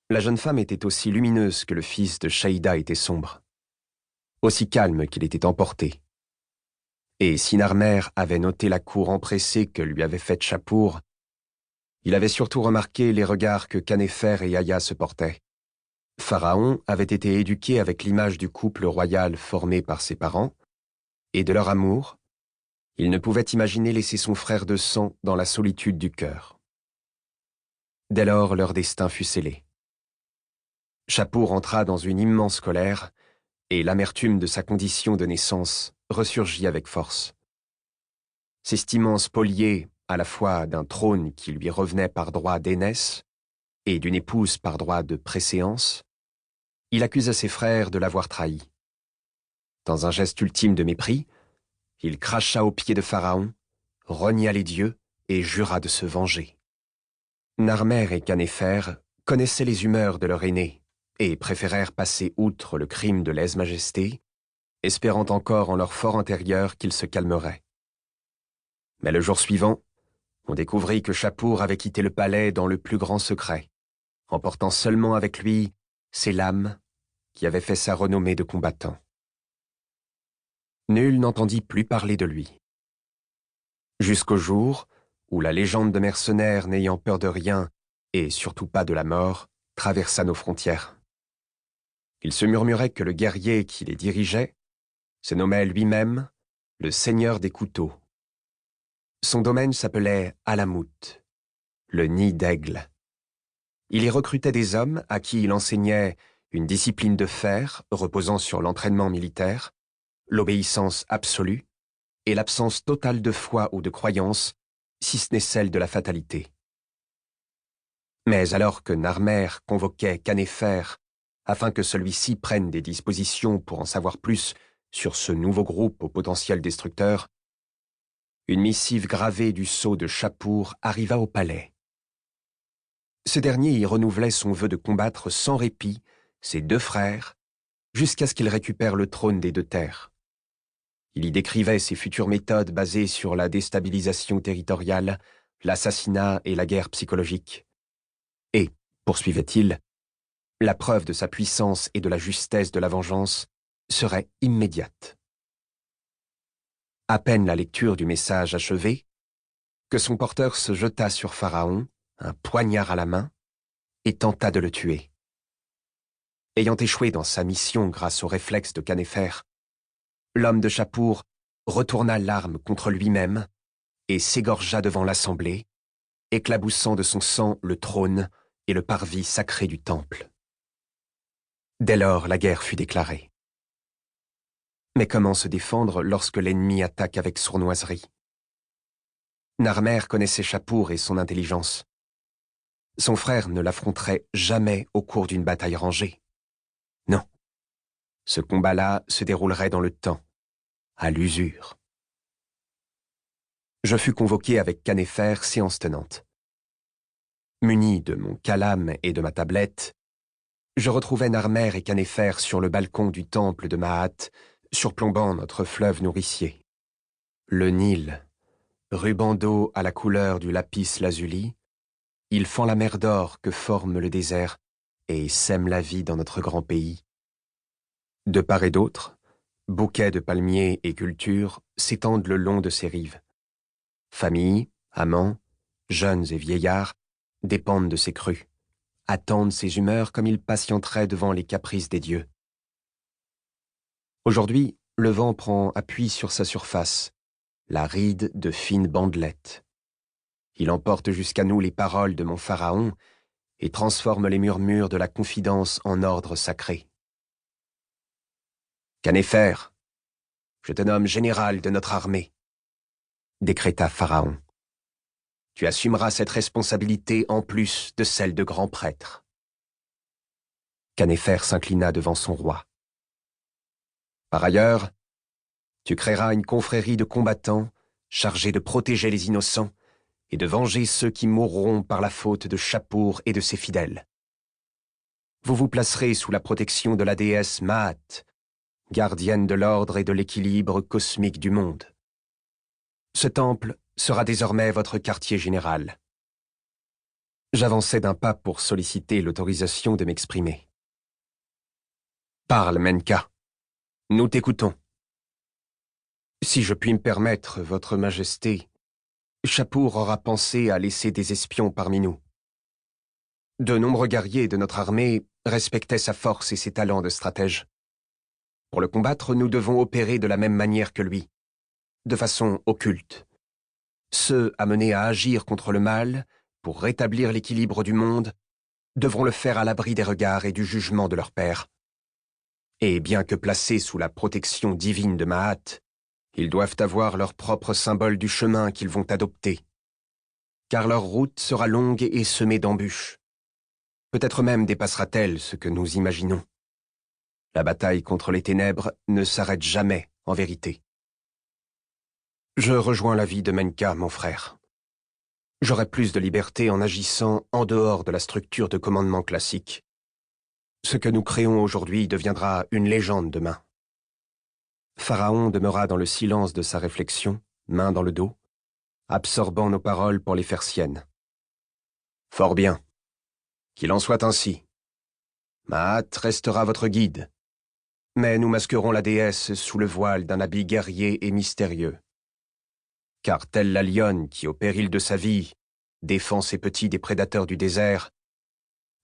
La jeune femme était aussi lumineuse que le fils de Shaïda était sombre, aussi calme qu'il était emporté. Et si Narmer avait noté la cour empressée que lui avait faite Shapur, il avait surtout remarqué les regards que Khanefer et Yahya se portaient. Pharaon avait été éduqué avec l'image du couple royal formé par ses parents, et de leur amour, il ne pouvait imaginer laisser son frère de sang dans la solitude du cœur. Dès lors, leur destin fut scellé. Shapur entra dans une immense colère, et l'amertume de sa condition de naissance ressurgit avec force. S'estimant spolié à la fois d'un trône qui lui revenait par droit d'aînesse et d'une épouse par droit de préséance, il accusa ses frères de l'avoir trahi. Dans un geste ultime de mépris, il cracha aux pieds de Pharaon, renia les dieux et jura de se venger. Narmer et Khanefer connaissaient les humeurs de leur aîné et préférèrent passer outre le crime de lèse-majesté, espérant encore en leur fort intérieur qu'il se calmerait. Mais le jour suivant, on découvrit que Shapur avait quitté le palais dans le plus grand secret, emportant seulement avec lui ses lames qui avaient fait sa renommée de combattant. Nul n'entendit plus parler de lui. Jusqu'au jour où la légende de mercenaires n'ayant peur de rien, et surtout pas de la mort, traversa nos frontières. Il se murmurait que le guerrier qui les dirigeait se nommait lui-même le Seigneur des couteaux. Son domaine s'appelait Alamout, le nid d'aigle. Il y recrutait des hommes à qui il enseignait une discipline de fer reposant sur l'entraînement militaire, l'obéissance absolue et l'absence totale de foi ou de croyance, si ce n'est celle de la fatalité. Mais alors que Narmer convoquait Khanefer afin que celui-ci prenne des dispositions pour en savoir plus sur ce nouveau groupe au potentiel destructeur, une missive gravée du sceau de Shapur arriva au palais. Ce dernier y renouvelait son vœu de combattre sans répit ses deux frères jusqu'à ce qu'il récupère le trône des deux terres. Il y décrivait ses futures méthodes basées sur la déstabilisation territoriale, l'assassinat et la guerre psychologique. Et, poursuivait-il, la preuve de sa puissance et de la justesse de la vengeance serait immédiate. À peine la lecture du message achevée, que son porteur se jeta sur Pharaon, un poignard à la main, et tenta de le tuer. Ayant échoué dans sa mission grâce au réflexe de Khanefer, l'homme de Shapur retourna l'arme contre lui-même et s'égorgea devant l'assemblée, éclaboussant de son sang le trône et le parvis sacré du temple. Dès lors, la guerre fut déclarée. Mais comment se défendre lorsque l'ennemi attaque avec sournoiserie? Narmer connaissait Shapur et son intelligence. Son frère ne l'affronterait jamais au cours d'une bataille rangée. Non. Ce combat-là se déroulerait dans le temps, à l'usure. Je fus convoqué avec Khanefer, séance tenante. Muni de mon calame et de ma tablette, je retrouvai Narmer et Khanefer sur le balcon du temple de Mahat, surplombant notre fleuve nourricier. Le Nil, ruban d'eau à la couleur du lapis lazuli, il fend la mer d'or que forme le désert et sème la vie dans notre grand pays. De part et d'autre, bouquets de palmiers et cultures s'étendent le long de ses rives. Familles, amants, jeunes et vieillards dépendent de ses crues, attendent ses humeurs comme ils patienteraient devant les caprices des dieux. Aujourd'hui, le vent prend appui sur sa surface, la ride de fines bandelettes. Il emporte jusqu'à nous les paroles de mon pharaon et transforme les murmures de la confidence en ordre sacré. Khanefer, je te nomme général de notre armée, décréta Pharaon. Tu assumeras cette responsabilité en plus de celle de grand prêtre. Khanefer s'inclina devant son roi. Par ailleurs, tu créeras une confrérie de combattants chargée de protéger les innocents et de venger ceux qui mourront par la faute de Shapur et de ses fidèles. Vous vous placerez sous la protection de la déesse Maat, gardienne de l'ordre et de l'équilibre cosmique du monde. Ce temple sera désormais votre quartier général. J'avançai d'un pas pour solliciter l'autorisation de m'exprimer. « Parle, Menka. Nous t'écoutons. » « Si je puis me permettre, Votre Majesté, Shapur aura pensé à laisser des espions parmi nous. De nombreux guerriers de notre armée respectaient sa force et ses talents de stratège. Pour le combattre, nous devons opérer de la même manière que lui, de façon occulte. Ceux amenés à agir contre le mal, pour rétablir l'équilibre du monde, devront le faire à l'abri des regards et du jugement de leur père. Et bien que placés sous la protection divine de Mahat, ils doivent avoir leur propre symbole du chemin qu'ils vont adopter, car leur route sera longue et semée d'embûches. Peut-être même dépassera-t-elle ce que nous imaginons. La bataille contre les ténèbres ne s'arrête jamais, en vérité. Je rejoins l'avis de Menka, mon frère. J'aurai plus de liberté en agissant en dehors de la structure de commandement classique. Ce que nous créons aujourd'hui deviendra une légende demain. Pharaon demeura dans le silence de sa réflexion, main dans le dos, absorbant nos paroles pour les faire siennes. Fort bien. Qu'il en soit ainsi. Mahat restera votre guide, mais nous masquerons la déesse sous le voile d'un habit guerrier et mystérieux. Car telle la lionne qui, au péril de sa vie, défend ses petits des prédateurs du désert,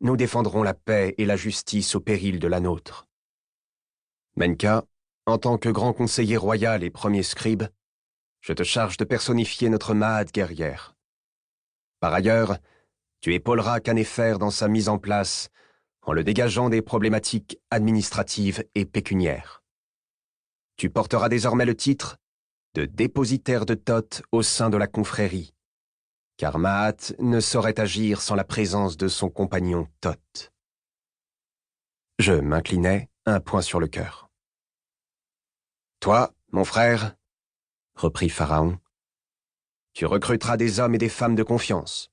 nous défendrons la paix et la justice au péril de la nôtre. Menka, en tant que grand conseiller royal et premier scribe, je te charge de personnifier notre Mahat guerrière. Par ailleurs, tu épauleras Khanefer dans sa mise en place en le dégageant des problématiques administratives et pécuniaires. Tu porteras désormais le titre de dépositaire de Thoth au sein de la confrérie, car Mahat ne saurait agir sans la présence de son compagnon Thoth. Je m'inclinai, un poing sur le cœur. Toi, mon frère, reprit Pharaon, tu recruteras des hommes et des femmes de confiance.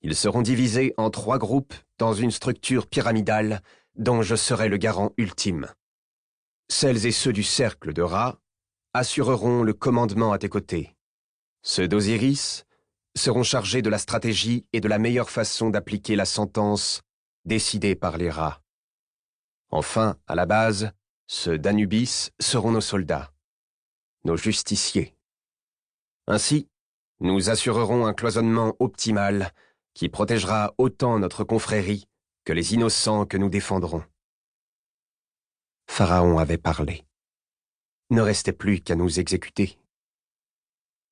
Ils seront divisés en 3 groupes dans une structure pyramidale dont je serai le garant ultime. Celles et ceux du cercle de Ra assureront le commandement à tes côtés. Ceux d'Osiris seront chargés de la stratégie et de la meilleure façon d'appliquer la sentence décidée par les Ra. Enfin, à la base, ceux d'Anubis seront nos soldats, nos justiciers. Ainsi, nous assurerons un cloisonnement optimal qui protégera autant notre confrérie que les innocents que nous défendrons. Pharaon avait parlé. Ne restait plus qu'à nous exécuter.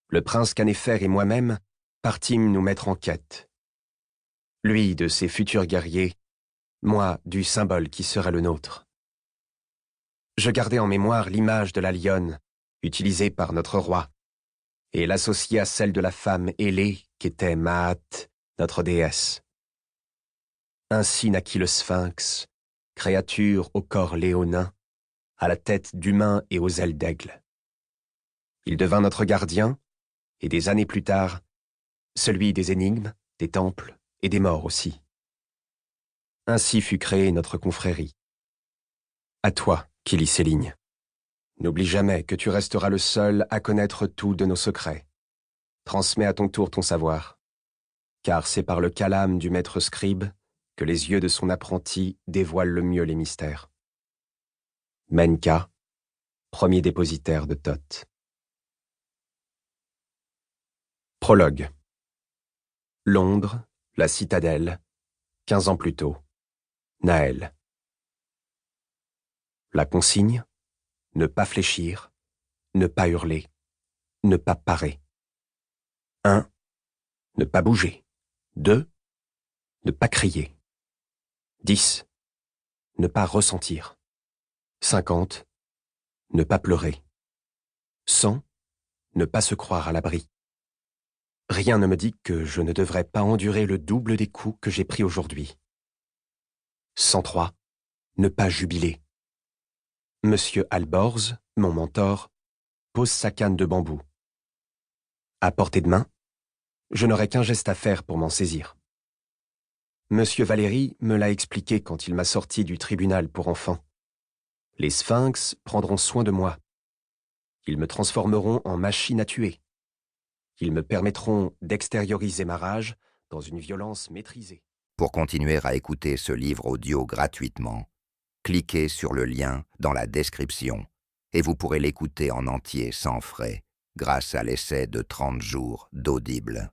Le prince Khanefer et moi-même partîmes nous mettre en quête. Lui de ses futurs guerriers, moi du symbole qui serait le nôtre. Je gardai en mémoire l'image de la lionne, utilisée par notre roi, et l'associai à celle de la femme ailée qu'était Mahat, notre déesse. Ainsi naquit le sphinx, créature au corps léonin, à la tête d'humain et aux ailes d'aigle. Il devint notre gardien, et des années plus tard, celui des énigmes, des temples et des morts aussi. Ainsi fut créée notre confrérie. À toi qui lis ces lignes. N'oublie jamais que tu resteras le seul à connaître tout de nos secrets. Transmets à ton tour ton savoir, car c'est par le calame du maître scribe que les yeux de son apprenti dévoilent le mieux les mystères. Menka, premier dépositaire de Thoth. Prologue. Londres, la citadelle, 15 ans plus tôt. Naël. La consigne, ne pas fléchir, ne pas hurler, ne pas parer. 1. Ne pas bouger. 2. Ne pas crier. 10. Ne pas ressentir. 50. Ne pas pleurer. 100. Ne pas se croire à l'abri. Rien ne me dit que je ne devrais pas endurer le double des coups que j'ai pris aujourd'hui. 103. Ne pas jubiler. Monsieur Alborz, mon mentor, pose sa canne de bambou. À portée de main, je n'aurai qu'un geste à faire pour m'en saisir. Monsieur Valéry me l'a expliqué quand il m'a sorti du tribunal pour enfants. Les sphinx prendront soin de moi. Ils me transformeront en machine à tuer. Ils me permettront d'extérioriser ma rage dans une violence maîtrisée. Pour continuer à écouter ce livre audio gratuitement, cliquez sur le lien dans la description et vous pourrez l'écouter en entier sans frais grâce à l'essai de 30 jours d'Audible.